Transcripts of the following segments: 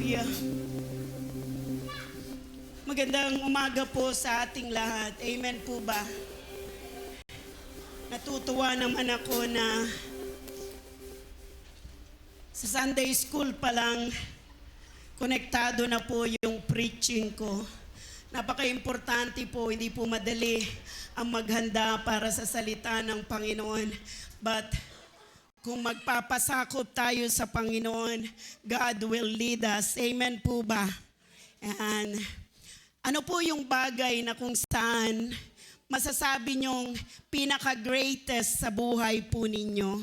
Hallelujah. Magandang umaga po sa ating lahat. Amen po ba? Natutuwa naman ako na sa Sunday school pa lang, konektado na po yung preaching ko. Napaka-importante po, hindi po madali ang maghanda para sa salita ng Panginoon. But kung magpapasakop tayo sa Panginoon, God will lead us. Amen po ba? And ano po yung bagay na kung saan masasabi nyong pinaka-greatest sa buhay po ninyo?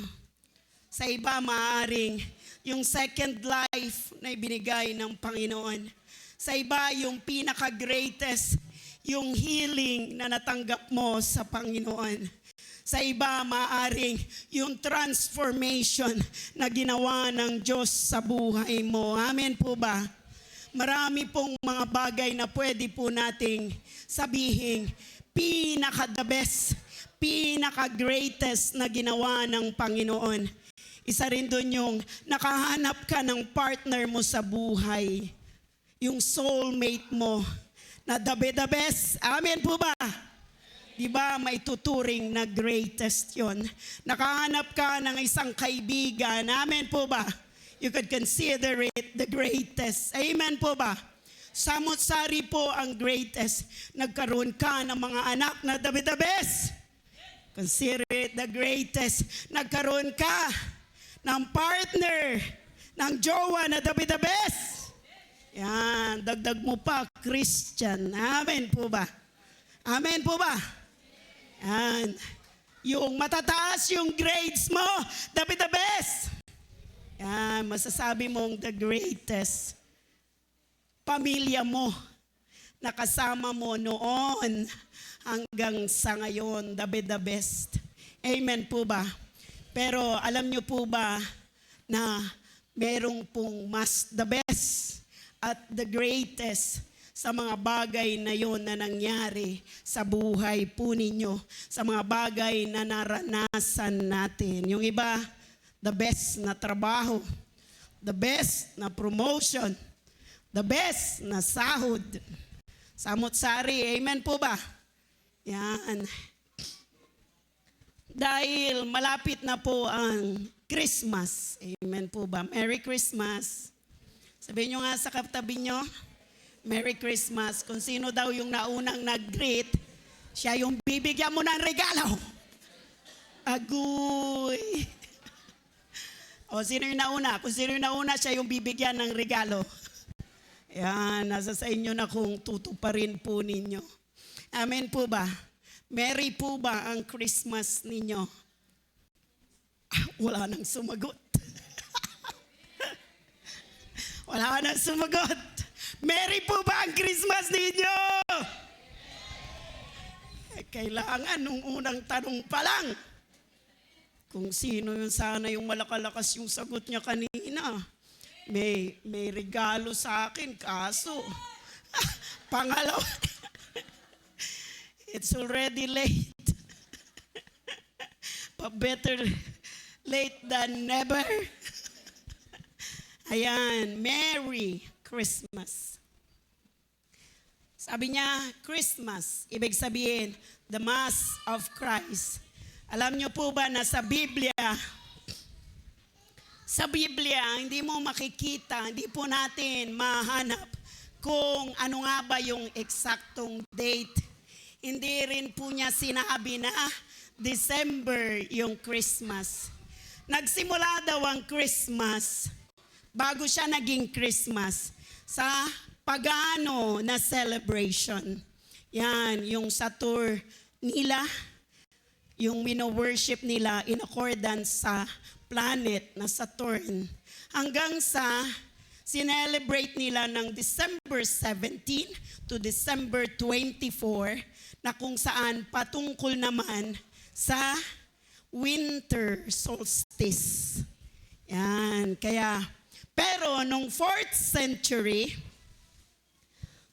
Sa iba, maaring yung second life na ibinigay ng Panginoon. Sa iba, yung pinaka-greatest, yung healing na natanggap mo sa Panginoon. Sa iba, maaring yung transformation na ginawa ng Diyos sa buhay mo. Amen po ba? Marami pong mga bagay na pwede po nating sabihin, pinaka-the best, pinaka-greatest na ginawa ng Panginoon. Isa rin doon yung nakahanap ka ng partner mo sa buhay. Yung soulmate mo na the best. Amen po ba? Diba may tuturing na greatest yon. Nakahanap ka ng isang kaibigan. Amen po ba? You could consider it the greatest. Amen po ba? Samot-sari po ang greatest. Nagkaroon ka ng mga anak na the best. Consider it the greatest. Nagkaroon ka ng partner, ng jowa na the best. Yan, dagdag mo pa, Christian. Amen po ba? Amen po ba? Yan. Yung matataas yung grades mo, the best. Yan, masasabi mong the greatest. Pamilya mo, nakasama mo noon hanggang sa ngayon, the best. Amen po ba? Pero alam nyo po ba na merong pong mas the best at the greatest sa mga bagay na yon na nangyari sa buhay po ninyo, sa mga bagay na naranasan natin. Yung iba, the best na trabaho, the best na promotion, the best na sahod. Samot-sari, amen po ba? Yan. Dahil malapit na po ang Christmas, amen po ba? Merry Christmas. Sabihin nyo nga sa katabi nyo, Merry Christmas. Kung sino daw yung naunang nag-greet, siya yung bibigyan mo ng regalo. Agoy. O sino yung nauna? Kung sino yung nauna, siya yung bibigyan ng regalo. Yan, nasa sa inyo na kung tutuparin po ninyo. Amen po ba? Merry po ba ang Christmas ninyo? Wala nang sumagot. Wala nang sumagot. Merry po ba ang Christmas ninyo? Kailangan nung unang tanong pa lang. Kung sino yung sana yung malakalakas yung sagot niya kanina. May regalo sa akin, kaso. Pangalawa. It's already late. But better late than never. Ayan, Merry Christmas. Sabi niya, Christmas, ibig sabihin, the Mass of Christ. Alam niyo po ba na sa Biblia, hindi mo makikita, hindi po natin mahanap kung ano nga ba yung eksaktong date. Hindi rin po niya sinabi na December yung Christmas. Nagsimula daw ang Christmas bago siya naging Christmas sa pagano na celebration. Yan, yung sa tour nila, yung mino-worship nila in accordance sa planet na Saturn. Hanggang sa sinelebrate nila ng December 17 to December 24 na kung saan patungkol naman sa winter solstice. Yan, kaya pero nung 4th century,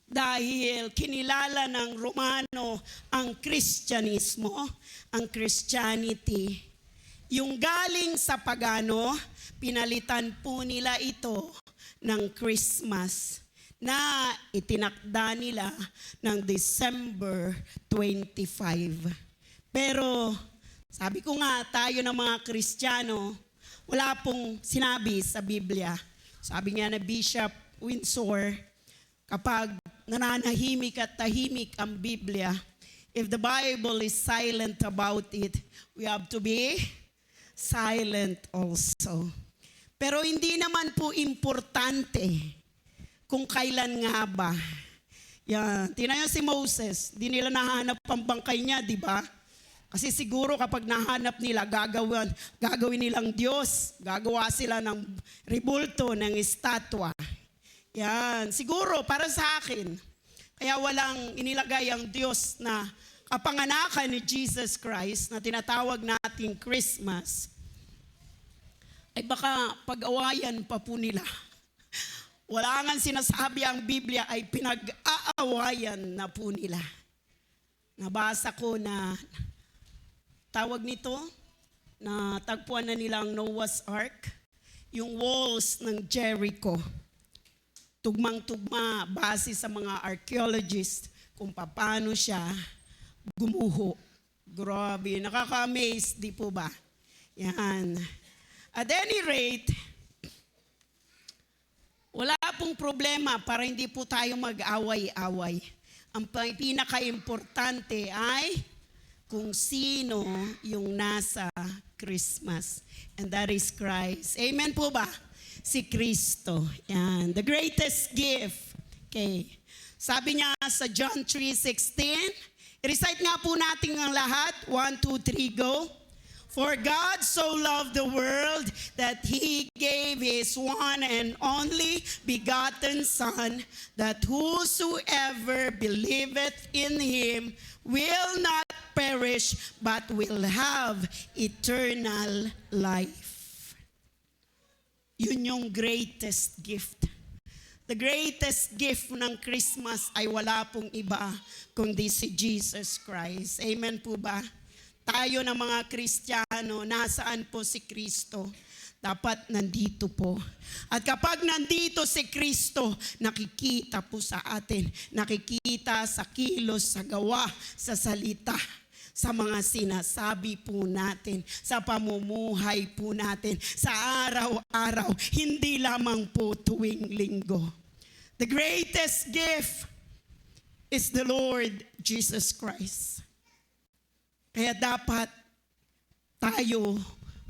dahil kinilala ng Romano ang Kristyanismo, ang Christianity, yung galing sa pagano, pinalitan po nila ito ng Christmas na itinakda nila ng December 25. Pero sabi ko nga, tayo ng mga Kristiyano, wala pong sinabi sa Biblia. Sabi nga na Bishop Windsor, kapag nananahimik at tahimik ang Biblia, if the Bible is silent about it, we have to be silent also. Pero hindi naman po importante kung kailan nga ba. Yan. Tingnan niyo si Moses, di nila nahanap ang bangkay niya, di ba? Kasi siguro kapag nahanap nila, gagawin nilang Diyos, gagawa sila ng rebulto, ng estatwa. Yan. Siguro para sa akin, kaya walang inilagay ang Diyos na kapanganakan ni Jesus Christ na tinatawag nating Christmas, ay baka pag-awayan pa po nila. Wala nga sinasabi ang Biblia ay pinag-aawayan na po nila. Nabasa ko na tawag nito, na tagpuan na nilang Noah's Ark, yung walls ng Jericho. Tugmang-tugma base sa mga archaeologists kung paano siya gumuho. Grabe, nakaka-amaze, di po ba? Yan. At any rate, wala pong problema para hindi po tayo mag-away-away. Ang pinaka-importante ay kung sino yung nasa Christmas. And that is Christ. Amen po ba? Si Kristo. Yan. The greatest gift. Okay. Sabi niya sa John 3:16, recite nga po natin ang lahat. 1, 2, 3, go. For God so loved the world that He gave His one and only begotten Son, that whosoever believeth in Him will not perish, but will have eternal life. Yun yung greatest gift. The greatest gift ng Christmas ay wala pong iba kundi si Jesus Christ. Amen po ba? Tayo na mga Kristiyano, nasaan po si Kristo? Dapat nandito po. At kapag nandito si Kristo, nakikita po sa atin. Nakikita sa kilos, sa gawa, sa salita, sa mga sinasabi po natin, sa pamumuhay po natin, sa araw-araw, hindi lamang po tuwing linggo. The greatest gift is the Lord Jesus Christ. Kaya dapat tayo,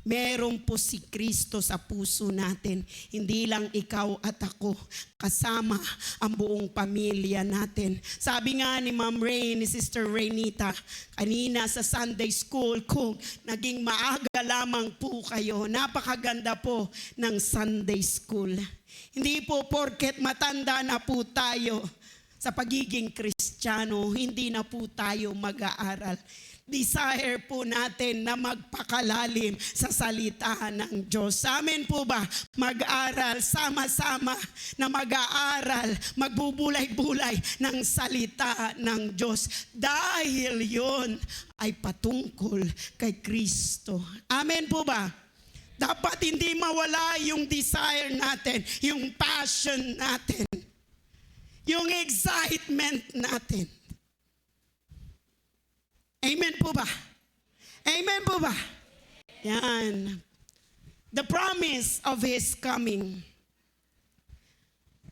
meron po si Kristo sa puso natin. Hindi lang ikaw at ako, kasama ang buong pamilya natin. Sabi nga ni Ma'am Rain, ni Sister Rainita, kanina sa Sunday School, kung naging maaga lamang po kayo, napakaganda po ng Sunday School. Hindi po porket matanda na po tayo sa pagiging Kristiyano, hindi na po tayo mag-aaral. Desire po natin na magpakalalim sa salita ng Diyos. Amen po ba? Mag-aral, sama-sama na mag-aaral, magbubulay-bulay ng salita ng Diyos. Dahil yon ay patungkol kay Kristo. Amen po ba? Dapat hindi mawala yung desire natin, yung passion natin, yung excitement natin. Amen po ba? Amen po ba? Yan. The promise of His coming.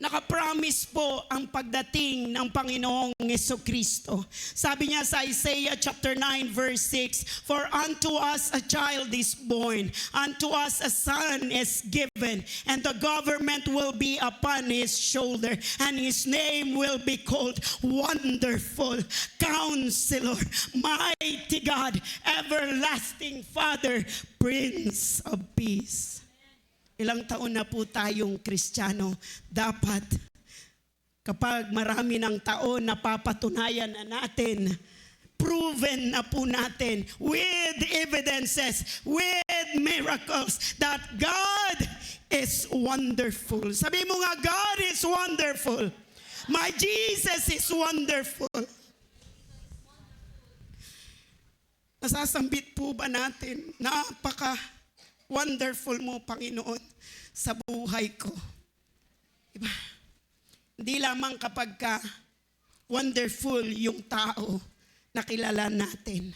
Nakapromise po ang pagdating ng Panginoong Jesucristo. Sabi niya sa Isaiah chapter 9 verse 6, For unto us a child is born, unto us a son is given, and the government will be upon His shoulder, and His name will be called Wonderful, Counselor, Mighty God, Everlasting Father, Prince of Peace. Ilang taon na po tayong Kristiyano, dapat kapag marami ng taon napapatunayan na natin, proven na po natin with evidences, with miracles that God is wonderful. Sabi mo nga, God is wonderful. My Jesus is wonderful. Nasasambit po ba natin, napaka-wonderful mo, Panginoon, sa buhay ko. Diba? Hindi lamang kapag ka wonderful yung tao na kilala natin.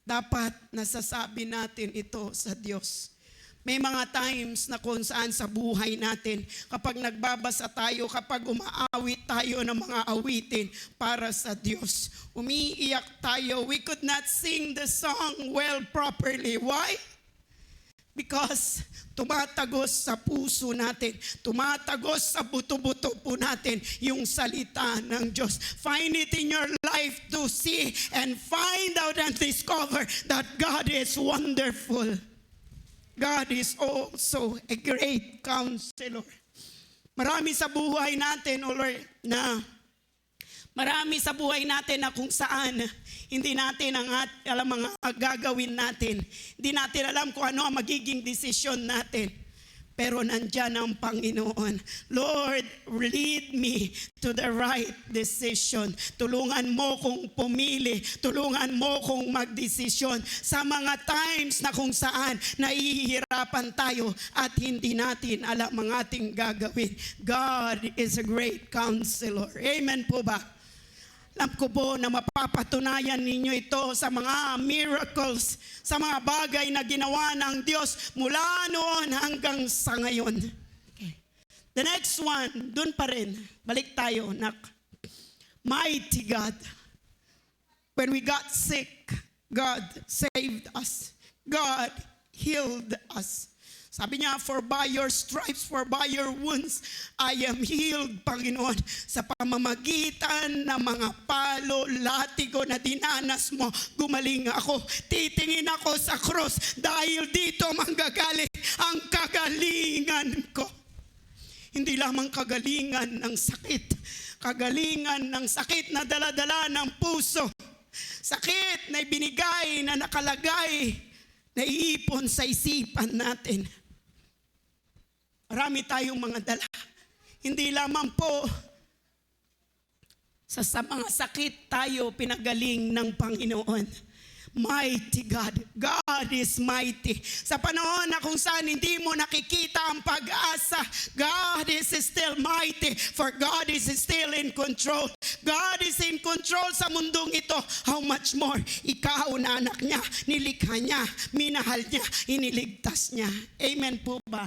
Dapat nasasabi natin ito sa Diyos. May mga times na kung saan sa buhay natin, kapag nagbabasa tayo, kapag umaawit tayo ng mga awitin para sa Diyos, umiiyak tayo. We could not sing the song well properly. Why? Because tumatagos sa puso natin, tumatagos sa buto-buto po natin yung salita ng Diyos. Find it in your life to see and find out and discover that God is wonderful. God is also a great counselor. Marami sa buhay natin, O Lord, marami sa buhay natin na kung saan hindi natin alam mga gagawin natin. Hindi natin alam kung ano ang magiging desisyon natin. Pero nandyan ang Panginoon. Lord, lead me to the right decision. Tulungan mo kong pumili. Tulungan mo kong magdesisyon sa mga times na kung saan nahihirapan tayo at hindi natin alam ang ating gagawin. God is a great counselor. Amen po ba? Alam ko po na mapapatunayan ninyo ito sa mga miracles, sa mga bagay na ginawa ng Diyos mula noon hanggang sa ngayon. Okay. The next one, dun pa rin. Balik tayo, nak. Mighty God. When we got sick, God saved us. God healed us. Sabi niya, for by your stripes, for by your wounds, I am healed, Panginoon. Sa pamamagitan ng mga palo, latigo na dinanas mo, gumaling ako. Titingin ako sa cross dahil dito manggagaling ang kagalingan ko. Hindi lamang kagalingan ng sakit, kagalingan ng sakit na daladala ng puso. Sakit na ibinigay, na nakalagay, na iipon sa isipan natin. Marami tayong mga dala. Hindi lamang po sa mga sakit tayo pinagaling ng Panginoon. Mighty God. God is mighty. Sa panahon na kung saan hindi mo nakikita ang pag-asa, God is still mighty, for God is still in control. God is in control sa mundong ito. How much more? Ikaw na anak niya, nilikha niya, minahal niya, iniligtas niya. Amen po ba?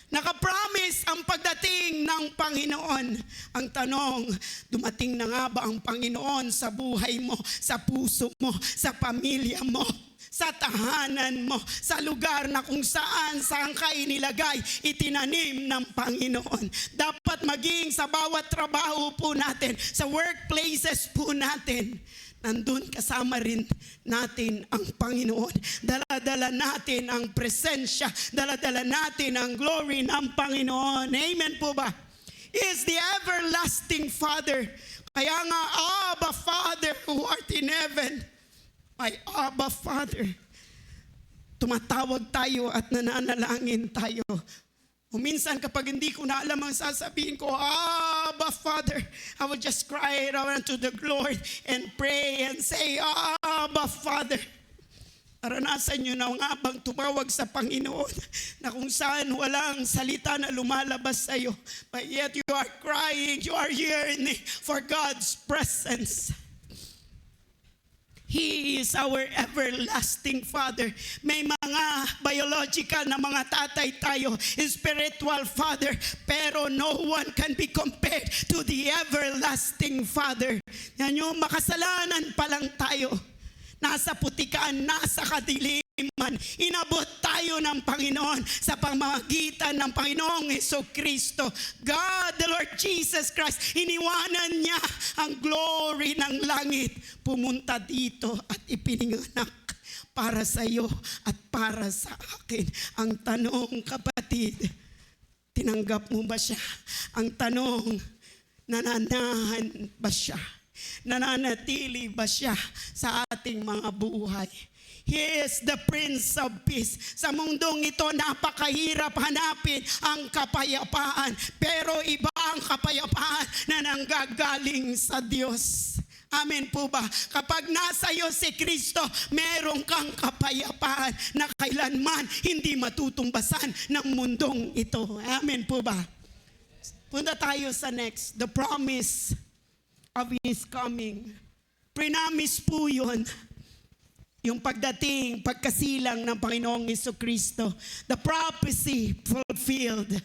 Nakapromise ang pagdating ng Panginoon. Ang tanong, dumating na nga ba ang Panginoon sa buhay mo, sa puso mo, sa pamilya mo, sa tahanan mo, sa lugar na kung saan ka inilagay, itinanim ng Panginoon. Dapat maging sa bawat trabaho po natin, sa workplaces po natin, nandun kasama rin natin ang Panginoon. Dala-dala natin ang presensya. Dala-dala natin ang glory ng Panginoon. Amen po ba? He is the everlasting Father. Kaya nga, Abba Father who art in heaven. My Abba Father. Tumatawag tayo at nananalangin tayo. O minsan kapag hindi ko na alam ang sasabihin ko, Abba Father, I will just cry around to the Lord and pray and say, Abba Father. Naranasan nyo na nga bang tumawag sa Panginoon na kung saan walang salita na lumalabas sa iyo, but yet you are crying, you are yearning for God's presence. He is our everlasting Father. May mga biological na mga tatay tayo, spiritual father, pero no one can be compared to the everlasting Father. Yan yung makasalanan pa lang tayo. Nasa putikan, nasa kadiliman. Inabot tayo ng Panginoon sa pamamagitan ng Panginoong Jesucristo. God, the Lord Jesus Christ, iniwanan niya ang glory ng langit. Pumunta dito at ipinanganak para sa iyo at para sa akin. Ang tanong, kapatid, tinanggap mo ba siya? Ang tanong, nananahan ba siya? Nananatili ba siya sa ating mga buhay? He is the Prince of Peace. Sa mundong ito, napakahirap hanapin ang kapayapaan. Pero iba ang kapayapaan na nanggagaling sa Diyos. Amen po ba? Kapag nasa iyo si Kristo, meron kang kapayapaan na kailanman hindi matutumbasan ng mundong ito. Amen po ba? Punta tayo sa next. The promise of His coming. Prinamis po yun. Yung pagdating, pagkasilang ng Panginoong Jesucristo. The prophecy fulfilled.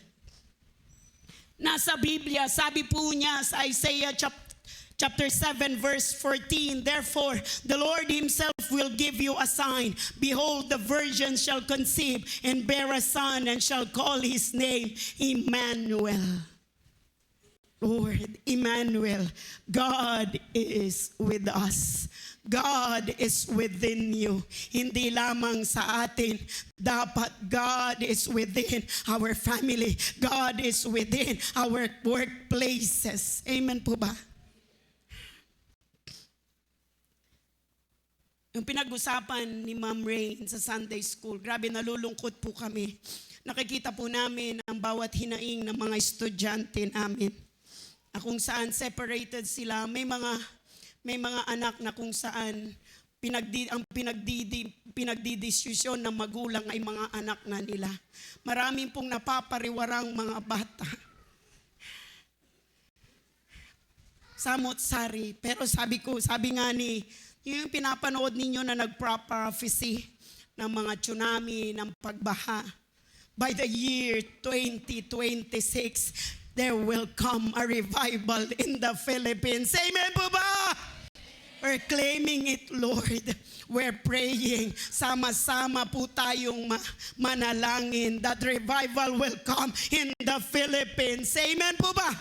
Nasa Biblia, sabi po niya sa Isaiah chapter 7 verse 14, therefore the Lord Himself will give you a sign. Behold, the virgin shall conceive and bear a son and shall call his name Emmanuel. Lord, Emmanuel, God is with us. God is within you. Hindi lamang sa atin. Dapat God is within our family. God is within our workplaces. Amen po ba? Yung pinag-usapan ni Ma'am Rain sa Sunday School, grabe nalulungkot po kami. Nakikita po namin ang bawat hinaing ng mga estudyante namin. Na kung saan separated sila, may mga anak na kung saan ang pinagdidiskusyon ng magulang ay mga anak na nila. Maraming pong napapariwarang mga bata. Samot-sari. Pero sabi nga ni, yung pinapanood ninyo na nag-prophecy ng mga tsunami, ng pagbaha, by the year 2026, there will come a revival in the Philippines. Amen po ba? We're claiming it, Lord. We're praying. Sama-sama po tayong manalangin that revival will come in the Philippines. Amen po ba?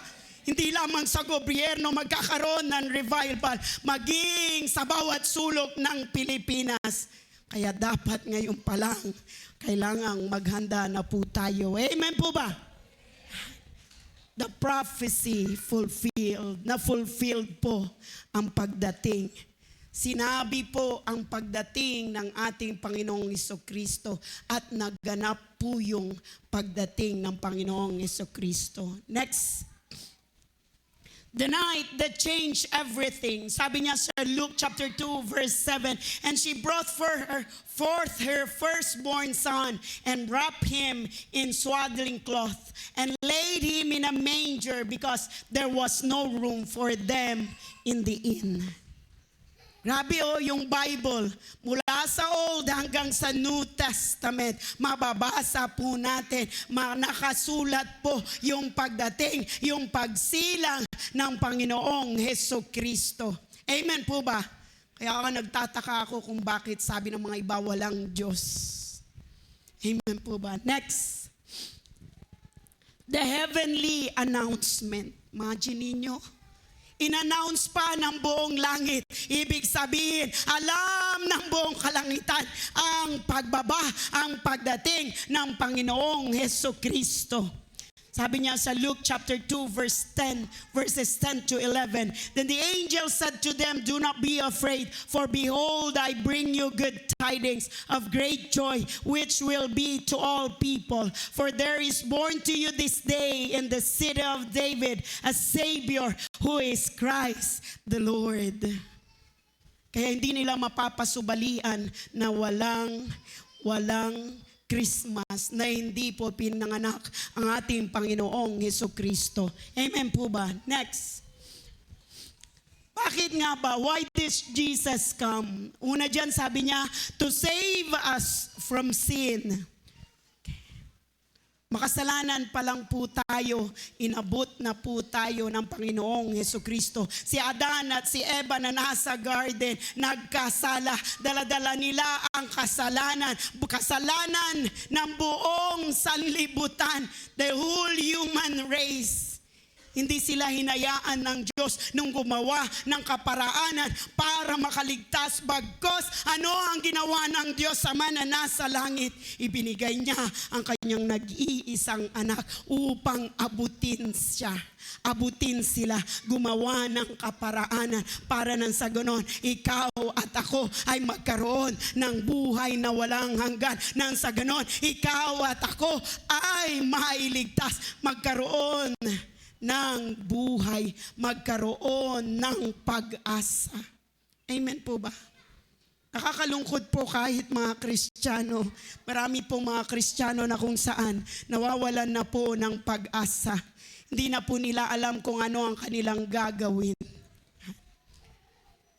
Hindi lamang sa gobyerno magkakaroon ng revival, maging sa bawat sulok ng Pilipinas. Kaya dapat ngayon pa lang, kailangang maghanda na po tayo. Amen po ba? The prophecy fulfilled, na-fulfilled po ang pagdating. Sinabi po ang pagdating ng ating Panginoong Jesucristo at naganap po yung pagdating ng Panginoong Jesucristo. Next. The night that changed everything. Sabi niya sa Luke chapter 2 verse 7, and she brought forth her firstborn son and wrapped him in swaddling cloth and laid him in a manger because there was no room for them in the inn. Grabe yung Bible, mula sa Old hanggang sa New Testament, mababasa po natin, nakasulat po yung pagdating, yung pagsilang ng Panginoong Jesucristo. Amen po ba? Kaya nagtataka ako kung bakit sabi ng mga iba walang Diyos. Amen po ba? Next. The heavenly announcement. Imagine ninyo, in-announce pa ng buong langit. Ibig sabihin, alam ng buong kalangitan ang pagbaba, ang pagdating ng Panginoong Jesucristo. Sabi niya sa Luke chapter 2 verses 10 to 11. Then the angel said to them, do not be afraid, for behold, I bring you good tidings of great joy, which will be to all people. For there is born to you this day in the city of David a Savior, who is Christ the Lord. Kaya hindi nila mapapasubalian na walang Christmas na hindi po pinanganak ang ating Panginoong Jesucristo. Amen po ba? Next. Bakit nga ba? Why did Jesus come? Una dyan sabi niya, to save us from sin. Makasalanan pa lang po tayo, inabot na po tayo ng Panginoong Jesucristo. Si Adan at si Eva na nasa garden, nagkasala. Dala-dala nila ang kasalanan ng buong sanlibutan, the whole human race. Hindi sila hinayaan ng Diyos nung gumawa ng kaparaanan para makaligtas. Bagkos, ano ang ginawa ng Diyos Ama na nasa langit? Ibinigay niya ang kanyang nag-iisang anak upang abutin sila, gumawa ng kaparaanan para nang sa ganon, ikaw at ako ay magkaroon ng buhay na walang hanggan. Nang sa ganon, ikaw at ako ay mailigtas, magkaroon ng buhay, magkaroon ng pag-asa. Amen po ba? Nakakalungkot po kahit mga Kristiyano. Marami pong mga Kristiyano na kung saan nawawalan na po ng pag-asa. Hindi na po nila alam kung ano ang kanilang gagawin.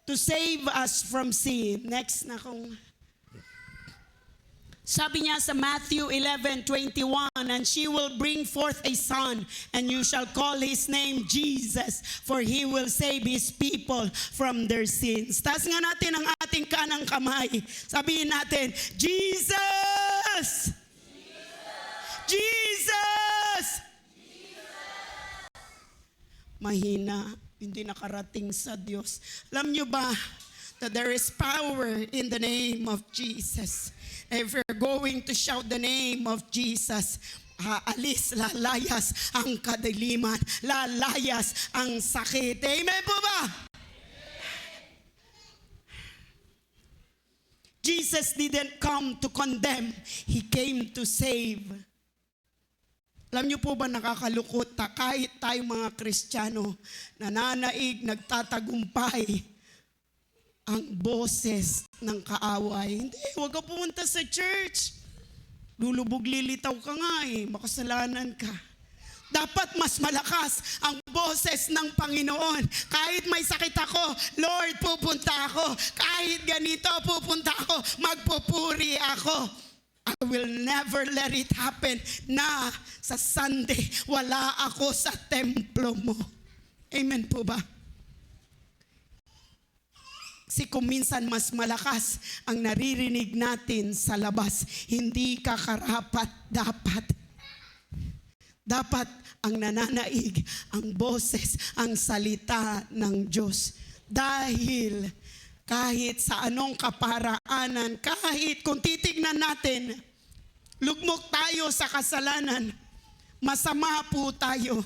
To save us from sin. Next na kung... Sabi niya sa Matthew 11:21, and she will bring forth a son, and you shall call his name Jesus, for he will save his people from their sins. Taas nga natin ang ating kanang kamay. Sabihin natin, Jesus! Jesus! Mahina, hindi nakarating sa Diyos. Alam niyo ba that there is power in the name of Jesus? If you're going to shout the name of Jesus, aalis, lalayas ang kadiliman, lalayas ang sakit. Amen po ba? Jesus didn't come to condemn. He came to save. Alam niyo po ba, nakakalukot kahit tayong mga Kristiyano, nananaig, nagtatagumpay, ang boses ng kaaway. Hindi, huwag ka pumunta sa church. Lulubog lilitaw ka nga makasalanan ka. Dapat mas malakas ang boses ng Panginoon. Kahit may sakit ako, Lord, pupunta ako. Kahit ganito, pupunta ako. Magpupuri ako. I will never let it happen na sa Sunday, wala ako sa templo mo. Amen po ba? Kasi kung minsan mas malakas ang naririnig natin sa labas, hindi ka karapat dapat. Dapat ang nananaig, ang boses, ang salita ng Diyos. Dahil kahit sa anong kaparaanan, kahit kung titignan natin, lugmok tayo sa kasalanan, masama po tayo.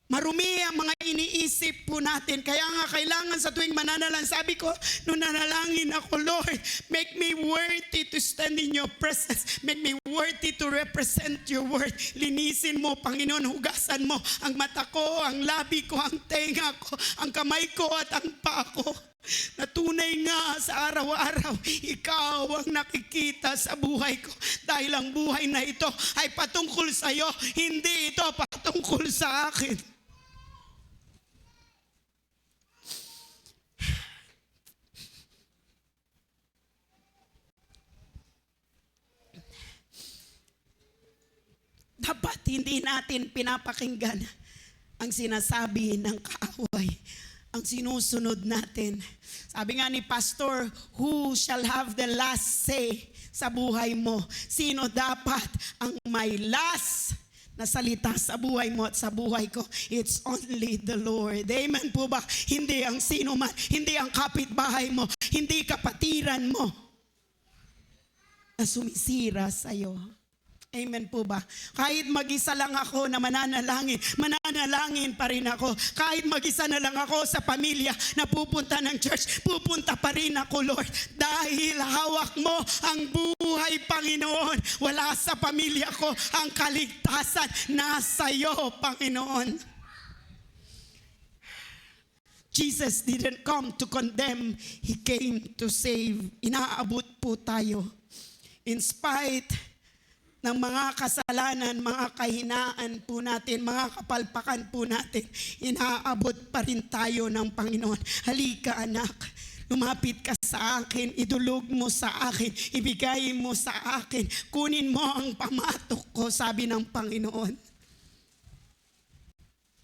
Marumi ang mga iniisip po natin. Kaya nga kailangan sa tuwing mananalang, sabi ko, nung nanalangin ako, Lord, make me worthy to stand in your presence. Make me worthy to represent your word. Linisin mo, Panginoon, hugasan mo ang mata ko, ang labi ko, ang tenga ko, ang kamay ko at ang paa ko. Natunay nga sa araw-araw, ikaw ang nakikita sa buhay ko. Dahil ang buhay na ito ay patungkol sa iyo, hindi ito patungkol sa akin. Dapat hindi natin pinapakinggan ang sinasabi ng kaaway, ang sinusunod natin. Sabi nga ni Pastor, who shall have the last say sa buhay mo? Sino dapat ang may last na salita sa buhay mo at sa buhay ko? It's only the Lord. Amen po ba? Hindi ang sino man, hindi ang kapitbahay mo, hindi kapatiran mo na sumisira sa iyo. Amen po ba? Kahit mag-isa lang ako na mananalangin pa rin ako. Kahit mag-isa na lang ako sa pamilya na pupunta ng church, pupunta pa rin ako, Lord. Dahil hawak mo ang buhay, Panginoon. Wala sa pamilya ko ang kaligtasan. Nasa iyo, Panginoon. Jesus didn't come to condemn. He came to save. Inaabot po tayo. In spite ng mga kasalanan, mga kahinaan po natin, mga kapalpakan po natin, inaabot pa rin tayo ng Panginoon. Halika anak, lumapit ka sa akin, idulog mo sa akin, ibigay mo sa akin, kunin mo ang pamatok ko, sabi ng Panginoon.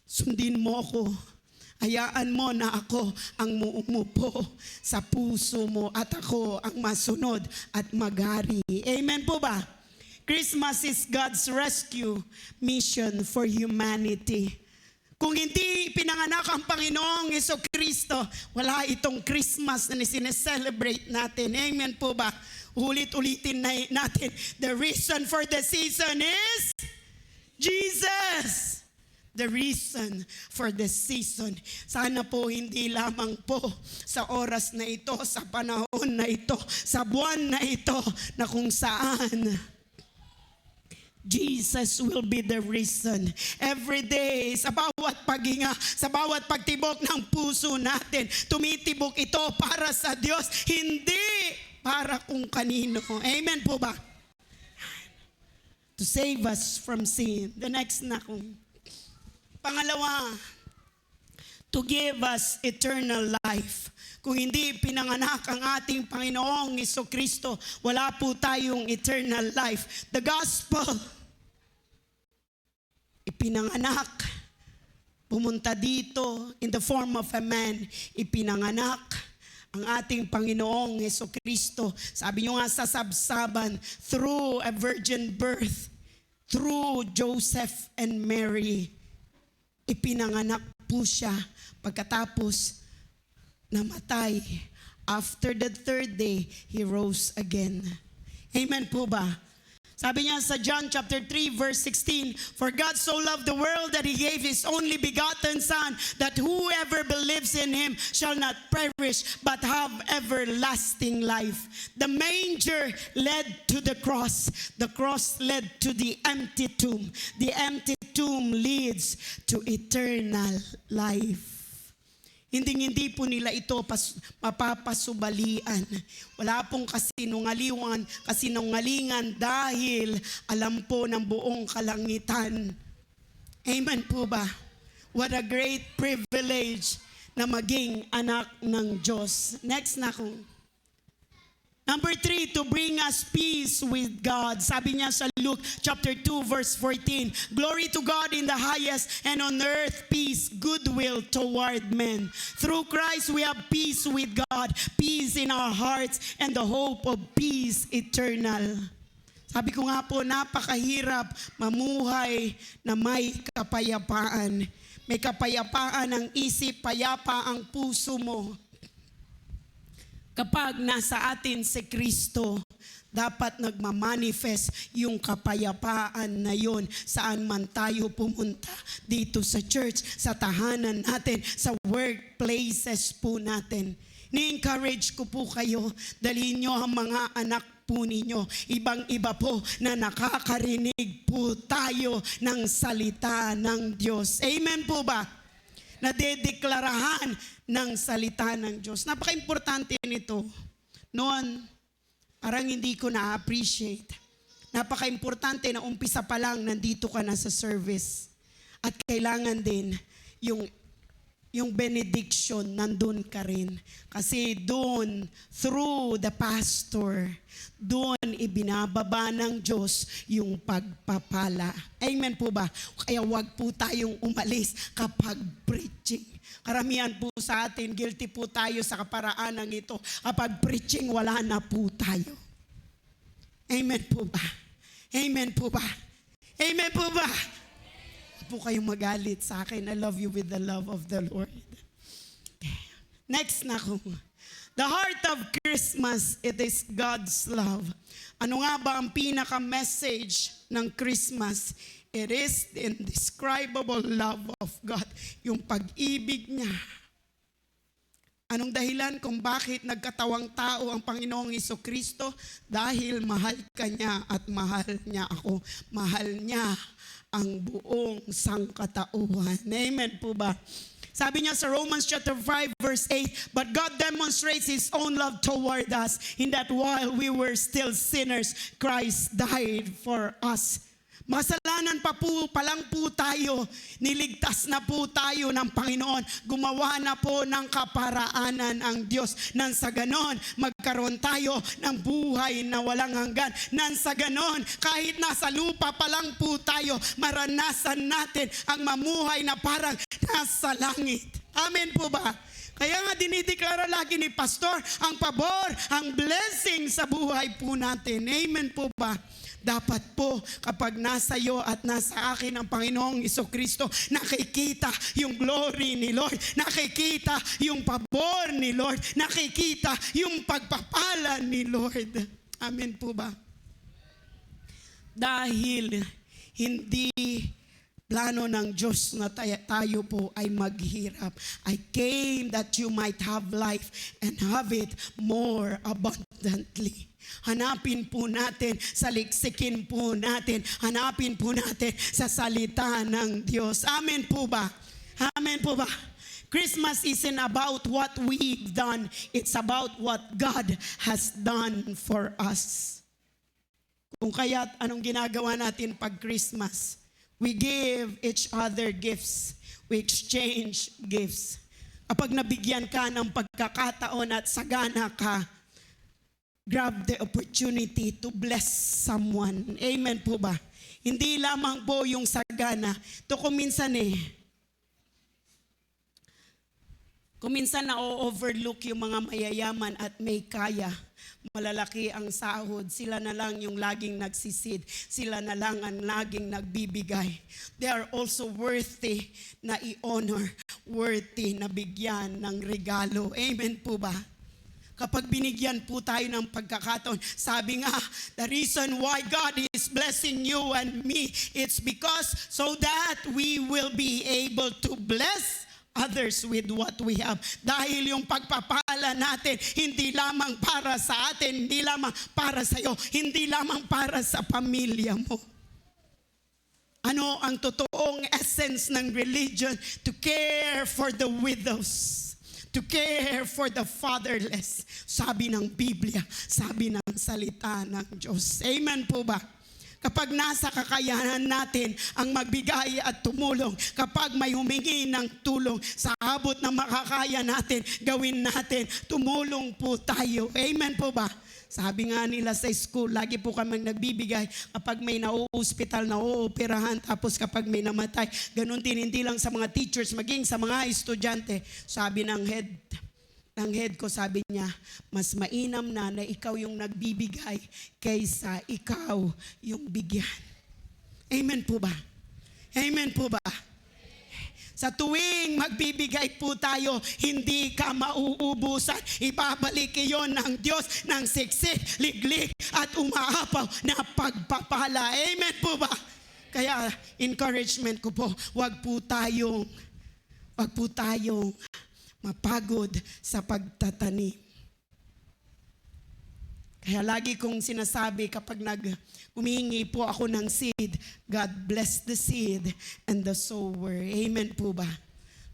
Sundin mo ako, hayaan mo na ako ang umupo sa puso mo at ako ang masunod at maghari. Amen po ba? Christmas is God's rescue mission for humanity. Kung hindi pinanganak ang Panginoong Jesucristo, wala itong Christmas na sineselebrate natin. Amen po ba? Ulit-ulitin natin. The reason for the season is Jesus. The reason for the season. Sana po hindi lamang po sa oras na ito, sa panahon na ito, sa buwan na ito, na kung saan Jesus will be the reason. Every day, sa bawat paghinga, sa bawat pagtibok ng puso natin, tumitibok ito para sa Diyos. Hindi para kung kanino. Amen po ba? To save us from sin. The next na kung. Pangalawa, to give us eternal life. Kung hindi pinanganak ang ating Panginoong Jesucristo, wala po tayong eternal life. The gospel, ipinanganak, pumunta dito in the form of a man, ipinanganak ang ating Panginoong Jesucristo. Sabi nyo nga sa sabsaban, through a virgin birth, through Joseph and Mary, ipinanganak po siya. Pagkatapos namatay, after the third day, He rose again. Amen po ba? Sabi niya sa John chapter 3 verse 16, for God so loved the world that He gave His only begotten Son, that whoever believes in Him shall not perish but have everlasting life. The manger led to the cross. The cross led to the empty tomb. The empty tomb leads to eternal life. Hindi po nila ito mapapasubalian. Wala pong kasinungalingan dahil alam po ng buong kalangitan. Amen po ba? What a great privilege na maging anak ng Diyos. Next na kung. Number 3, to bring us peace with God. Sabi niya sa Luke chapter 2 verse 14, glory to God in the highest, and on earth peace, goodwill toward men. Through Christ we have peace with God, peace in our hearts, and the hope of peace eternal. Sabi ko nga po, napakahirap mamuhay na may kapayapaan. May kapayapaan ang isip, payapa ang puso mo. Kapag nasa atin si Kristo, dapat nagmamanifest yung kapayapaan na yon saan man tayo pumunta. Dito sa church, sa tahanan natin, sa workplaces po natin. Ni-encourage ko po kayo, dalhin nyo ang mga anak po ninyo. Ibang-iba po na nakakarinig po tayo ng salita ng Diyos. Amen po ba? Nadedeklarahan ng salita ng Diyos. Napaka-importante nito. Noon, parang hindi ko na-appreciate. Napaka-importante na umpisa pa lang nandito ka na sa service. At kailangan din yung benediction, nandun ka rin. Kasi doon, through the pastor, doon ibinababa ng Diyos yung pagpapala. Amen po ba? Kaya wag po tayong umalis kapag preaching. Karamihan po sa atin, guilty po tayo sa kaparaanan ito. Kapag preaching, wala na po tayo. Amen po ba? Amen po ba? Amen po ba? Huwag po kayong magalit sa akin. I love you with the love of the Lord. Next na ko. The heart of Christmas, it is God's love. Ano nga ba ang pinaka-message ng Christmas? It is the indescribable love of God. Yung pag-ibig niya. Anong dahilan kung bakit nagkatawang tao ang Panginoong Jesucristo? Dahil mahal ka niya at mahal niya ako. Mahal niya ang buong sangkatauhan. Amen po ba? Sabi niya sa Romans chapter 5 verse 8, but God demonstrates His own love toward us in that while we were still sinners, Christ died for us. Masalanan pa lang po tayo, niligtas na po tayo ng Panginoon, gumawa na po ng kaparaanan ang Diyos. Nang sa ganon, magkaroon tayo ng buhay na walang hanggan. Nang sa ganon, kahit nasa lupa pa lang po tayo, maranasan natin ang mamuhay na parang nasa langit. Amen po ba? Kaya nga dinideklara lagi ni Pastor ang pabor, ang blessing sa buhay po natin. Amen po ba? Dapat po kapag nasa iyo at nasa akin ang Panginoong Jesucristo, nakikita yung glory ni Lord, nakikita yung pabor ni Lord, nakikita yung pagpapala ni Lord. Amen po ba? Dahil hindi plano ng Diyos na tayo po ay maghirap. I came that you might have life and have it more abundantly. Hanapin po natin, saliksikin po natin, hanapin po natin sa salita ng Diyos. Amen po ba? Amen po ba? Christmas isn't about what we've done. It's about what God has done for us. Kung kaya't anong ginagawa natin pag Christmas? We give each other gifts. We exchange gifts. Kapag nabigyan ka ng pagkakataon at sagana ka, grab the opportunity to bless someone. Amen po ba? Hindi lamang po yung sagana. Ito kuminsan na-overlook yung mga mayayaman at may kaya. Malalaki ang sahod, sila na lang yung laging nagsisid, sila na lang ang laging nagbibigay. They are also worthy na i-honor, worthy na bigyan ng regalo. Amen po ba? Kapag binigyan po tayo ng pagkakataon, sabi nga, the reason why God is blessing you and me, it's because so that we will be able to bless others with what we have. Dahil yung pagpapala natin, hindi lamang para sa atin, hindi lamang para sa iyo, hindi lamang para sa pamilya mo. Ano ang totoong essence ng religion? To care for the widows. To care for the fatherless. Sabi ng Biblia, sabi ng salita ng Diyos. Amen po ba? Kapag nasa kakayanan natin ang magbigay at tumulong, kapag may humingi ng tulong sa abot na makakaya natin, gawin natin, tumulong po tayo. Amen po ba? Sabi nga nila sa school, lagi po kami nagbibigay kapag may nauospital, nauoperahan, tapos kapag may namatay. Ganun din, hindi lang sa mga teachers, maging sa mga estudyante. Sabi ng head ko, sabi niya, mas mainam na ikaw yung nagbibigay kaysa ikaw yung bigyan. Amen po ba? Amen po ba? Sa tuwing magbibigay po tayo, hindi ka mauubusan. Ibabalik iyon ng Diyos ng siksik, liglig at umaapaw na pagpapala. Amen po ba? Kaya encouragement ko po, wag po tayong mapagod sa pagtatanim. Kaya lagi kong sinasabi kapag humihingi po ako ng seed, God bless the seed and the sower. Amen po ba?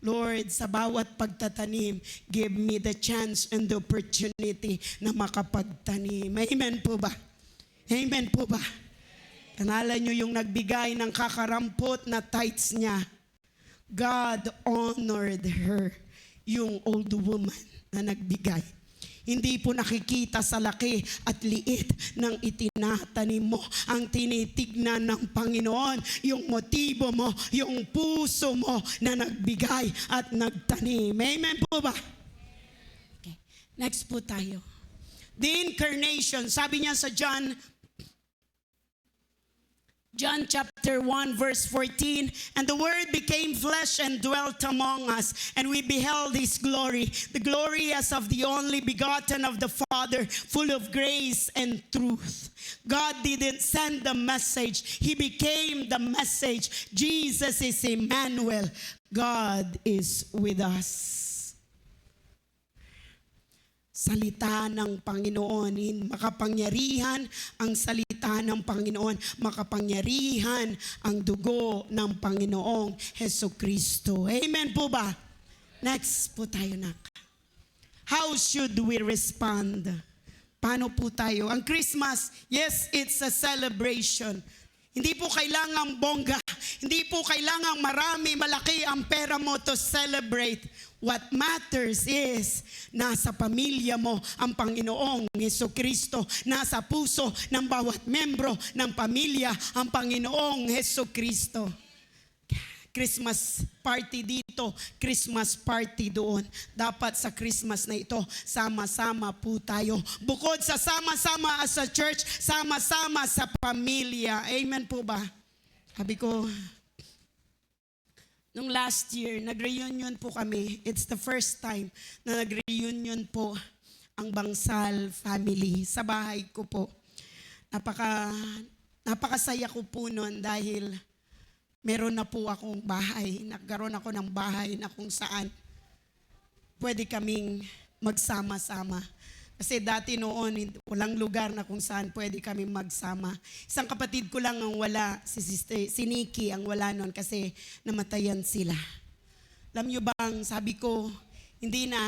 Lord, sa bawat pagtatanim, give me the chance and the opportunity na makapagtanim. Amen po ba? Amen po ba? Kanala nyo yung nagbigay ng kakarampot na tithes niya. God honored her, yung old woman na nagbigay. Hindi po nakikita sa laki at liit ng itinatanim mo. Ang tinitignan ng Panginoon, yung motibo mo, yung puso mo na nagbigay at nagtanim. Amen po ba? Okay. Next po tayo. The incarnation, sabi niya sa John chapter 1 verse 14, and the Word became flesh and dwelt among us, and we beheld His glory, the glory as of the only begotten of the Father, full of grace and truth. God didn't send the message, He became the message. Jesus is Emmanuel. God is with us. Salita ng Panginoon, makapangyarihan ang salita ng Panginoon, makapangyarihan ang dugo ng Panginoong Hesukristo. Amen po ba? Next po tayo na. How should we respond? Paano po tayo? Ang Christmas, yes, it's a celebration. Hindi po kailangang bongga. Hindi po kailangang malaki ang pera mo to celebrate. What matters is, nasa pamilya mo ang Panginoong Hesukristo. Nasa puso ng bawat membro ng pamilya ang Panginoong Hesukristo. Christmas party dito, Christmas party doon. Dapat sa Christmas na ito, sama-sama po tayo. Bukod sa sama-sama as a church, sama-sama sa pamilya. Amen po ba? Sabi ko, nung last year, nag-reunion po kami. It's the first time na nag-reunion po ang Bangsal family sa bahay ko po. Napakasaya ko po noon dahil meron na po akong bahay. Nagkaroon ako ng bahay na kung saan pwede kaming magsama-sama. Kasi dati noon, walang lugar na kung saan pwede kami magsama. Isang kapatid ko lang ang wala, si Nikki ang wala noon kasi namatayan sila. Alam nyo bang, sabi ko, hindi na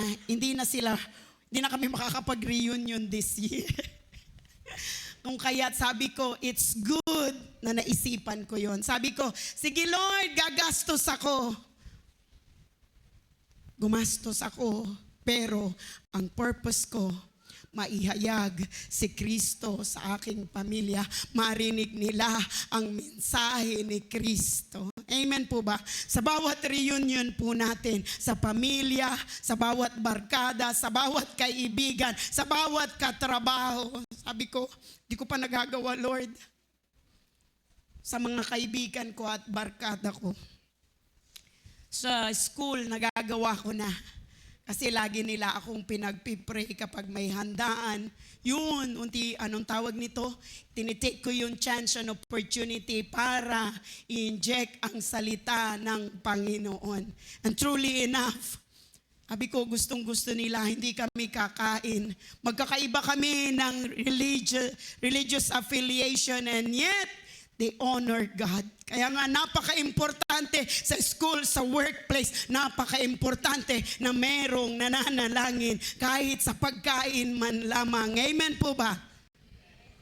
kami makakapag-reunion this year. Kung kaya't sabi ko, it's good na naisipan ko yon. Sabi ko, sige Lord, gagastos ako. Gumastos ako, pero ang purpose ko, maihayag si Kristo sa aking pamilya, marinig nila ang mensahe ni Kristo. Amen po ba? Sa bawat reunion po natin, sa pamilya, sa bawat barkada, sa bawat kaibigan, sa bawat katrabaho, sabi ko, di ko pa nagagawa, Lord, sa mga kaibigan ko at barkada ko. Sa school, nagagawa ko na. Kasi lagi nila akong pinagpipray kapag may handaan. Yun, anong tawag nito? Tinitake ko yung chance and opportunity para i-inject ang salita ng Panginoon. And truly enough, sabi ko, gustong-gusto nila, hindi kami kakain. Magkakaiba kami ng religious affiliation, and yet, they honor God. Kaya nga napaka-importante sa school, sa workplace, napaka-importante na merong nananalangin kahit sa pagkain man lamang. Amen po ba?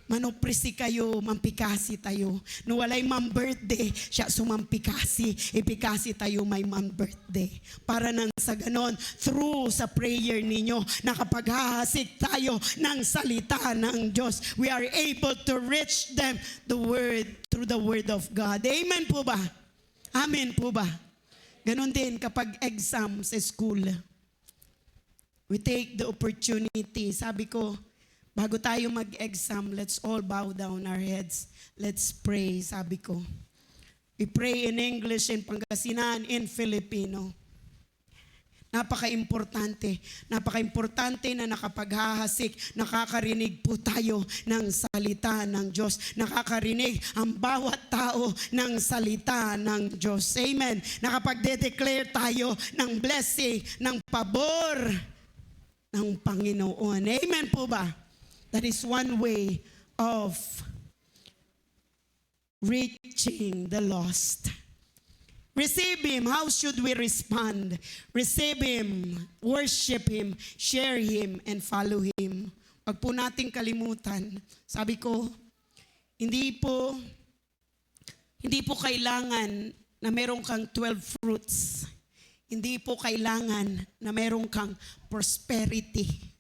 Manoprisi kayo, mampikasi tayo. No walay mam birthday, siya sumampikasi. Ipikasi tayo may mam birthday. Para nang sa ganon, through sa prayer ninyo, nakapaghahasik tayo ng salita ng Diyos. We are able to reach them through the word of God. Amen po ba? Amen po ba? Ganon din kapag exam sa school. We take the opportunity. Sabi ko, bago tayo mag-exam, let's all bow down our heads. Let's pray, sabi ko. We pray in English, in Pangasinan, in Filipino. Napaka-importante. Napaka-importante na nakapaghahasik, nakakarinig po tayo ng salita ng Diyos. Nakakarinig ang bawat tao ng salita ng Diyos. Amen. Nakapagde-declare tayo ng blessing, ng pabor ng Panginoon. Amen po ba? That is one way of reaching the lost. Receive Him. How should we respond? Receive Him, worship Him, share Him, and follow Him. Wag po nating kalimutan. Sabi ko, hindi po kailangan na meron kang 12 fruits. Hindi po kailangan na meron kang prosperity.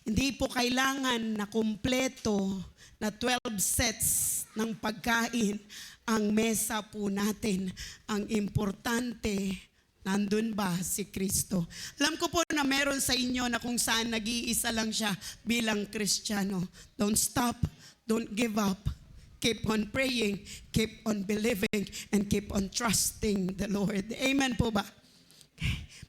Hindi po kailangan na kumpleto na 12 sets ng pagkain ang mesa po natin. Ang importante, nandun ba si Kristo? Alam ko po na meron sa inyo na kung saan nag-iisa lang siya bilang Kristiyano. Don't stop, don't give up. Keep on praying, keep on believing, and keep on trusting the Lord. Amen po ba?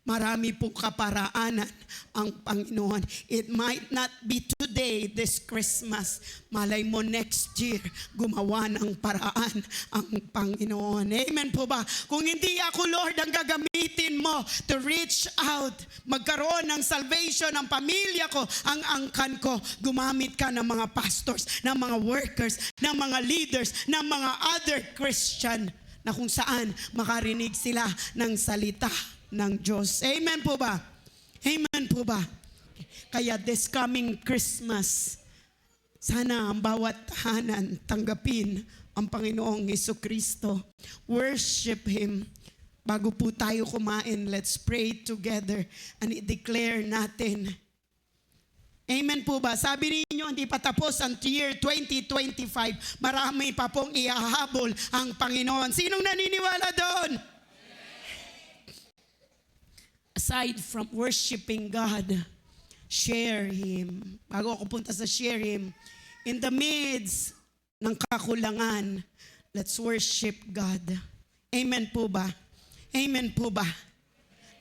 Marami pong kaparaanan ang Panginoon. It might not be today, this Christmas. Malay mo next year, gumawa ng paraan ang Panginoon. Amen po ba? Kung hindi ako, Lord, ang gagamitin mo to reach out, magkaroon ng salvation ng pamilya ko, ang angkan ko, gumamit ka ng mga pastors, ng mga workers, ng mga leaders, ng mga other Christian na kung saan makarinig sila ng salita ng Diyos. Amen po ba? Amen po ba? Kaya this coming Christmas, sana ang bawat tahanan tanggapin ang Panginoong Jesucristo. Worship Him. Bago po tayo kumain, let's pray together and i-declare natin. Amen po ba? Sabi niyo hindi pa tapos ang year 2025. Marami pa pong ihahabol ang Panginoon. Sinong naniniwala doon? Aside from worshiping God, share Him. Bago ako punta sa share Him, in the midst ng kakulangan, let's worship God. Amen po ba? Amen po ba?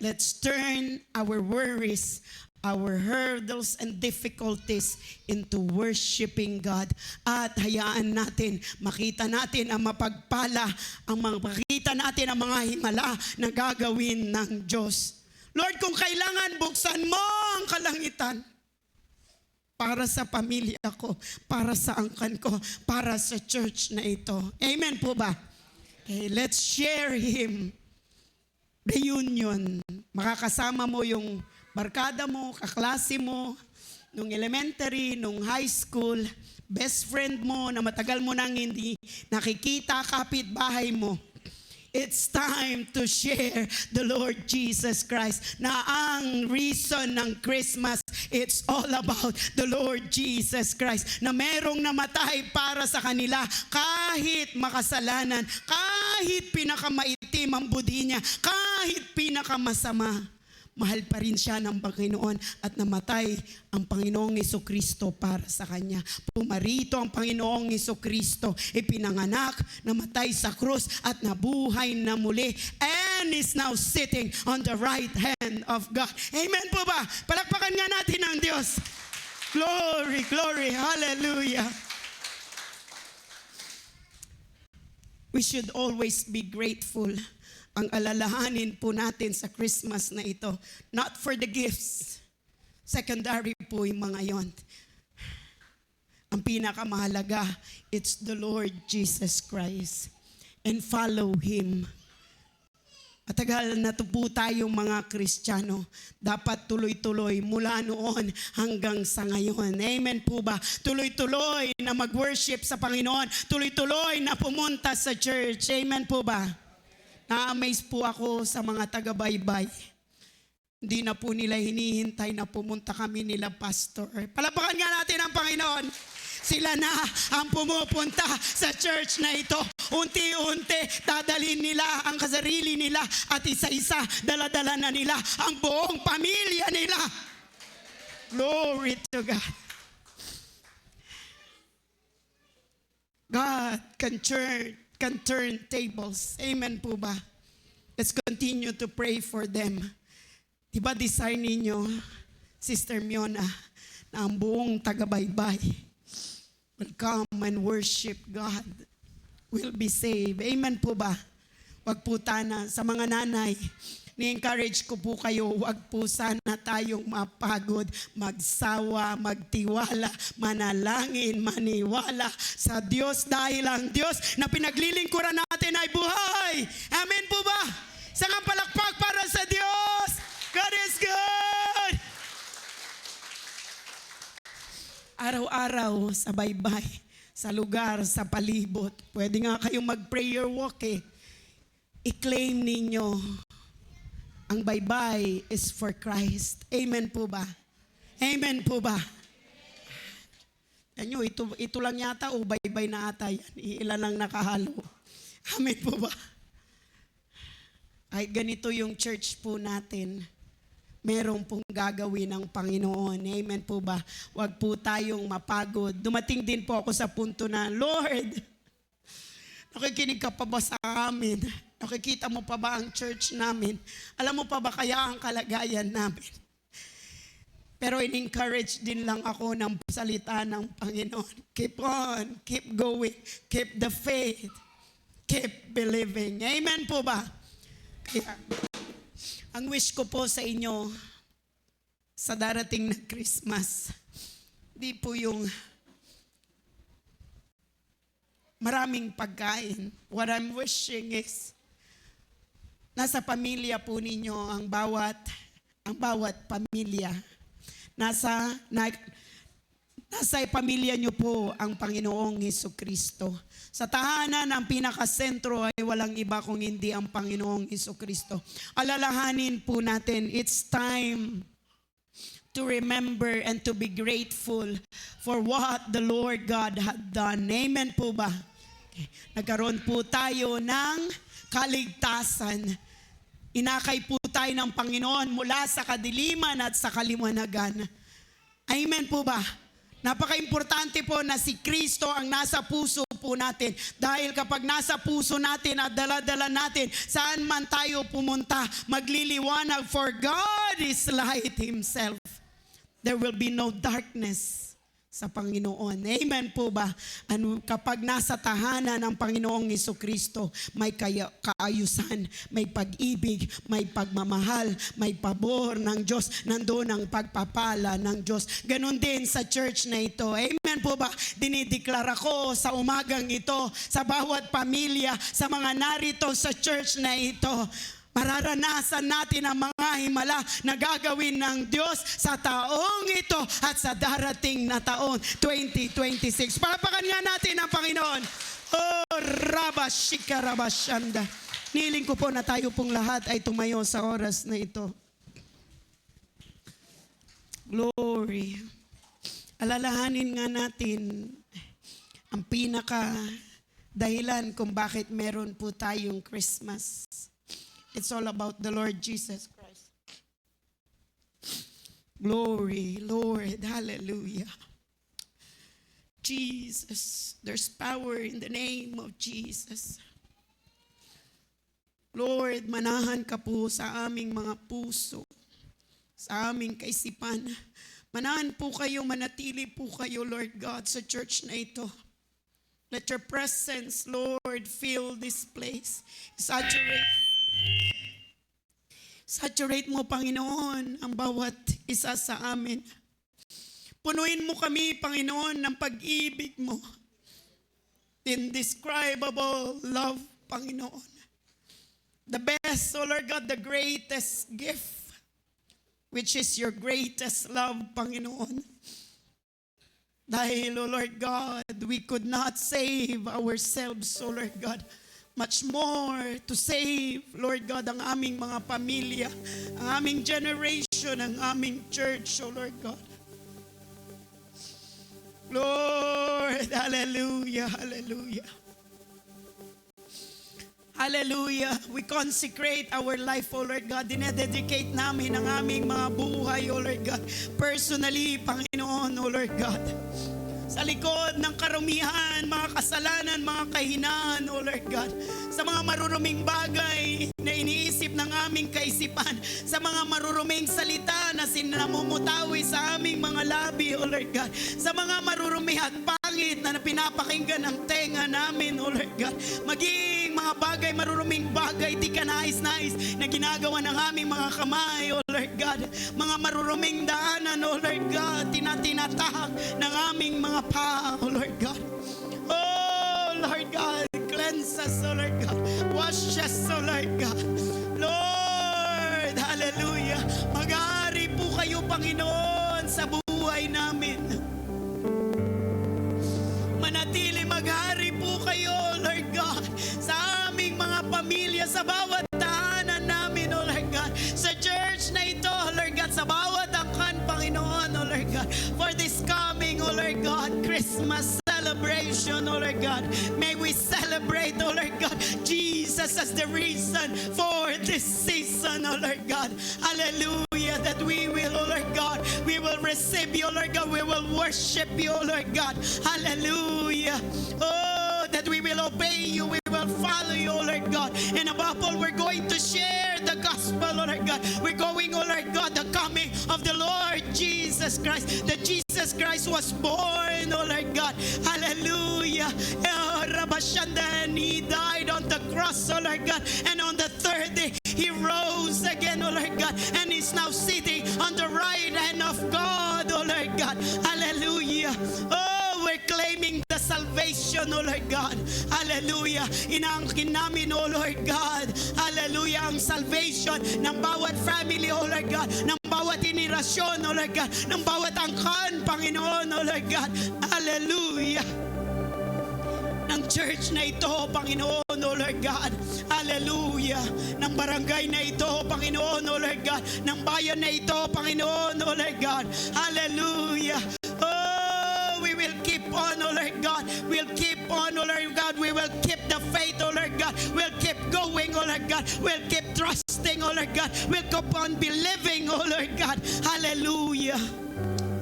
Let's turn our worries, our hurdles and difficulties into worshiping God. At hayaan natin, makita natin ang mapagpala, makita natin ang mga himala na gagawin ng Diyos. Lord, kung kailangan, buksan mo ang kalangitan para sa pamilya ko, para sa angkan ko, para sa church na ito. Amen po ba? Okay, let's share Him. Reunion. makakasama mo yung barkada mo, kaklase mo, nung elementary, nung high school, best friend mo na matagal mo nang hindi nakikita, kapitbahay mo. It's time to share the Lord Jesus Christ, na ang reason ng Christmas, it's all about the Lord Jesus Christ, na merong namatay para sa kanila kahit makasalanan, kahit pinakamaitim ang budi niya, kahit pinakamasama. Mahal pa rin siya ng Panginoon at namatay ang Panginoong Jesucristo para sa kanya. Pumarito ang Panginoong Jesucristo, ipinanganak, namatay sa krus at nabuhay na muli, and is now sitting on the right hand of God. Amen po ba? Palakpakan nga natin ang Diyos. Glory, glory, hallelujah. We should always be grateful. Ang alalahanin po natin sa Christmas na ito, not for the gifts. Secondary po yung mga yon. Ang pinakamahalaga, it's the Lord Jesus Christ. And follow Him. Matagal na po tayong mga Kristiyano. Dapat tuloy-tuloy mula noon hanggang sa ngayon. Amen po ba? Tuloy-tuloy na mag-worship sa Panginoon. Tuloy-tuloy na pumunta sa church. Amen po ba? Na-amaze po ako sa mga taga-baybay. Hindi na po nila hinihintay na pumunta kami nila, Pastor. Palapakan nga natin ang Panginoon. Sila na ang pumupunta sa church na ito. Unti-unti, dadalhin nila ang kasarili nila at isa-isa, dala-dala na nila ang buong pamilya nila. Glory to God. God can turn tables. Amen po ba? Let's continue to pray for them. Diba desire ninyo, Sister Miona, na ang buong taga-baybay will come and worship God, will be saved. Amen po ba? Wag po tana sa mga nanay. Ni-encourage ko po kayo, wag po sana tayong mapagod, magsawa, magtiwala, manalangin, maniwala sa Diyos dahil ang Diyos na pinaglilingkuran natin ay buhay. Amen po ba? Isang palakpak para sa Diyos. God is good. Araw-araw sa baybay, sa lugar, sa palibot. Pwede nga kayong mag-prayer walk eh. I-claim ninyo ang baybay is for Christ. Amen po ba? Amen po ba? Yan nyo, ito lang yata o baybay na ata yan. Ilan lang nakahalo. Amen po ba? Kahit ganito yung church po natin, merong pong gagawin ng Panginoon. Amen po ba? Huwag po tayong mapagod. Dumating din po ako sa punto na, Lord, nakikinig ka pa ba sa amin? Nakikita mo pa ba ang church namin? Alam mo pa ba kaya ang kalagayan namin? Pero in-encourage din lang ako ng salita ng Panginoon. Keep on, keep going, keep the faith, keep believing. Amen po ba? Kaya, ang wish ko po sa inyo sa darating na Christmas, di po yung maraming pagkain. What I'm wishing is, nasa pamilya po ninyo ang bawat pamilya. Nasa pamilya nyo po ang Panginoong Jesucristo. Sa tahanan, ang pinakasentro ay walang iba kung hindi ang Panginoong Jesucristo. Alalahanin po natin, it's time to remember and to be grateful for what the Lord God had done. Amen po ba? Okay. Nagkaroon po tayo ng kaligtasan. Inakay po tayo ng Panginoon mula sa kadiliman at sa kaliwanagan. Amen po ba? Napaka-importante po na si Kristo ang nasa puso po natin. Dahil kapag nasa puso natin at dala-dala natin, saan man tayo pumunta, magliliwanag, for God is light Himself. There will be no darkness sa Panginoon. Amen po ba? Kapag nasa tahanan ng Panginoong Jesucristo, may kaayusan, may pag-ibig, may pagmamahal, may pabor ng Diyos, nandoon ang pagpapala ng Diyos. Ganon din sa church na ito. Amen po ba? Dinideklara ko sa umagang ito, sa bawat pamilya, sa mga narito sa church na ito, mararanasan natin ang mga himala na gagawin ng Diyos sa taong ito at sa darating na taon, 2026. Palapakan nga natin ang Panginoon. Oh, Rabashika Rabashanda. Niling ko po na tayo pong lahat ay tumayo sa oras na ito. Glory. Alalahanin nga natin ang pinaka dahilan kung bakit meron po tayong Christmas. It's all about the Lord Jesus Christ. Glory, Lord. Hallelujah. Jesus, there's power in the name of Jesus. Lord, manahan ka po sa aming mga puso, sa aming kaisipan. Manahan po kayo, manatili po kayo, Lord God, sa church na ito. Let your presence, Lord, fill this place. Saturate mo, Panginoon, ang bawat isa sa amin. Punuin mo kami, Panginoon, ng pag-ibig mo. Indescribable love, Panginoon. The best, oh Lord God, the greatest gift, which is your greatest love, Panginoon. Dahil, oh Lord God, we could not save ourselves, oh Lord God. Much more to save, Lord God, ang aming mga pamilya, ang aming generation, ang aming church, oh Lord God. Lord, hallelujah, hallelujah. Hallelujah. We consecrate our life, O Lord God. Dinededicate namin ang aming mga buhay, O Lord God. Personally, Panginoon, O Lord God. Sa likod ng karumihan, mga kasalanan, mga kahinaan, O Lord God. Sa mga maruruming bagay na iniisip ng aming kaisipan. Sa mga maruruming salita na sinamumutawi sa aming mga labi, O Lord God. Sa mga marurumi at pangit na pinapakinggan ng tenga namin, O Lord God. Maging mga bagay, maruruming bagay, di ka nais-nais na ginagawa ng aming mga kamay, O Lord God. Mga maruruming daanan, O Lord God, tinatinatahak ng aming mga paa, O Lord God. Oh Lord God, cleanse us, O Lord God. Wash us, O Lord God. Lord, hallelujah. Mag-aari po kayo, Panginoon, sa buhay namin. Manatili, mag-aari po kayo, Lord God, sa aming mga pamilya, sa bawat tahanan namin, O Lord God. Sa church na ito, Lord God, sa bawat angkan, Panginoon, O Lord God. For this coming, O Lord God, Christmas celebration, O Lord God. May we celebrate, O Lord God, Jesus as the reason for this season, O Lord God. Hallelujah, that we will, O Lord God, we will receive you, O Lord God. We will worship you, O Lord God. Hallelujah. Oh, that we will obey you, we will follow you, O Lord God. And above all, we're going to share the gospel, O Lord God. We're going, O Lord God, the coming of the Lord Jesus Christ. That Jesus Christ was born, O Lord God. Hallelujah. And he died on the cross, O Lord God. And on the third day, he rose again, O Lord God. And he's now sitting on the right hand of God, O Lord God. Hallelujah. Oh, we're claiming the salvation, O Lord God. Hallelujah. Inaangkin namin, O Lord God. Hallelujah. Ang salvation ng bawat family, O Lord God. Ng bawat inirasyon, O Lord God. Ng bawat angkan, Panginoon, O Lord God. Hallelujah. Ng church na ito, Panginoon, O Lord God. Hallelujah. Ng barangay na ito, Panginoon, O Lord God. Ng bayan na ito, Panginoon, O Lord God. Hallelujah. Oh, we will keep on, O Lord God. We'll keep on, O Lord God. We will keep the faith, O Lord God. We'll keep going, O Lord God. We'll keep trusting, O Lord God. We'll keep on believing, O Lord God. Hallelujah.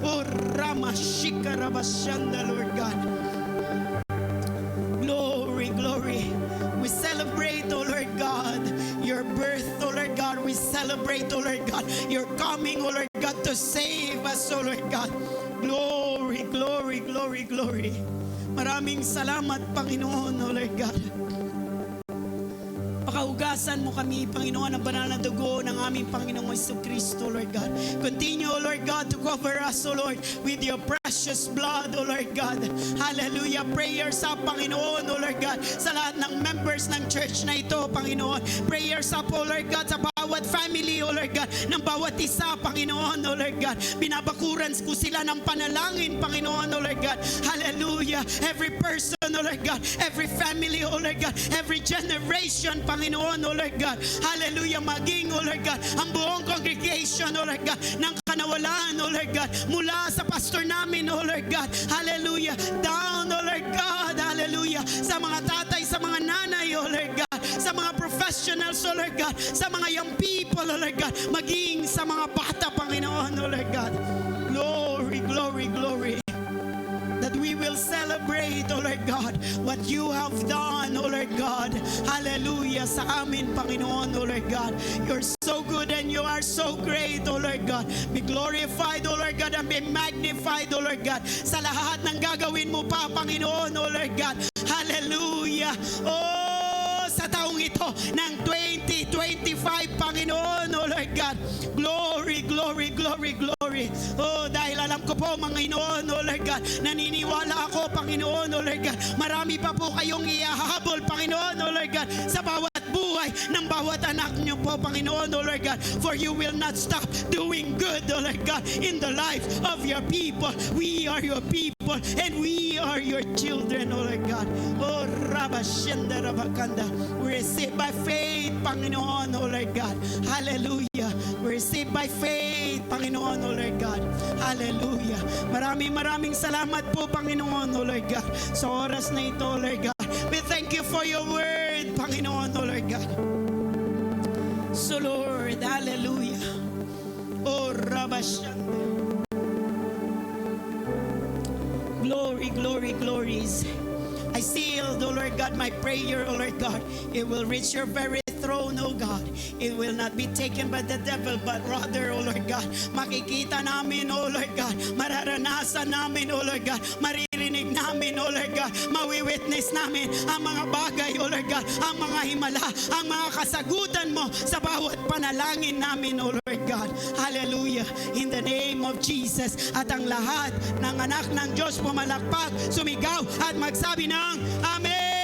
Oh, Ramashika Rabashanda, Lord God. Glory, glory. We celebrate, O Lord God, your birth, O Lord God. We celebrate, O Lord God, your coming, O Lord God, to save us, O Lord God. Glory, glory, glory, glory. Maraming salamat, Panginoon, O Lord God. Hugasan mo kami, Panginoon, ng banal na dugo ng aming Panginoong Jesucristo, Lord God. Continue, O Lord God, to cover us, O Lord, with your precious blood, O Lord God. Hallelujah. Prayers up, Panginoon, O Lord God, sa lahat ng members ng church na ito, Panginoon. Prayers up, O Lord God, sa bawat family, O Lord God, ng bawat isa, Panginoon, O Lord God. Binabakuran ko sila ng panalangin, Panginoon, O Lord God. Hallelujah. Every person, O Lord God, every family, O Lord God, every generation, Panginoon, O Lord God. Hallelujah. Maging, O Lord God, ang buong congregation, O Lord God, ng kanawalan, O Lord God, mula sa pastor namin, O Lord God. Hallelujah. Down, O Lord God. Hallelujah. Sa mga tatay, sa mga nanay, O Lord God, sa mga professionals, O Lord God, sa mga young people, O Lord God, maging sa mga bata, Panginoon, O Lord God. Glory, glory, glory. That we will celebrate, O Lord God, what you have done, O Lord God. Hallelujah. Sa amin, Panginoon, O Lord God. You're so good and you are so great, O Lord God. Be glorified, O Lord God, and be magnified, O Lord God. Sa lahat ng gagawin mo pa, Panginoon, O Lord God. Hallelujah. Oh, sa taong ito ng 2025, Panginoon, O Lord God. Glory, glory, glory, glory. Oh, dahil alam ko po, Panginoon, O Lord God, naniniwala ako, Panginoon, O Lord God, marami pa po kayong ihahabol, Panginoon, O Lord God, sa bawat buhay ng bawat anak niyo po, Panginoon, O Lord God, for you will not stop doing good, O Lord God, in the life of your people. We are your people and we are your children, O Lord God. Oh, Rabashenda Rabakanda. We receive by faith, Panginoon, O Lord God. Hallelujah. We receive by faith, Panginoon, O Lord God. Hallelujah. Maraming salamat po, Panginoon, O Lord God, sa oras na ito, O Lord God. We thank you for your word, Panginoon, O Lord God. So Lord, hallelujah. Oh, Rabashanda. Glory, glory, glories. I seal, O Lord God, my prayer, O Lord God. It will reach your very throne, O God. It will not be taken by the devil, but rather, O Lord God, makikita namin, O Lord God, mararanasan namin, O Lord God, maririnig namin, O Lord God, mawi-witness namin ang mga bagay, O Lord God, ang mga himala, ang mga kasagutan mo sa bawat panalangin namin, O Lord God. Hallelujah. In the name of Jesus. At ang lahat ng anak ng Diyos pumalakpak, sumigaw at magsabi ng Amen.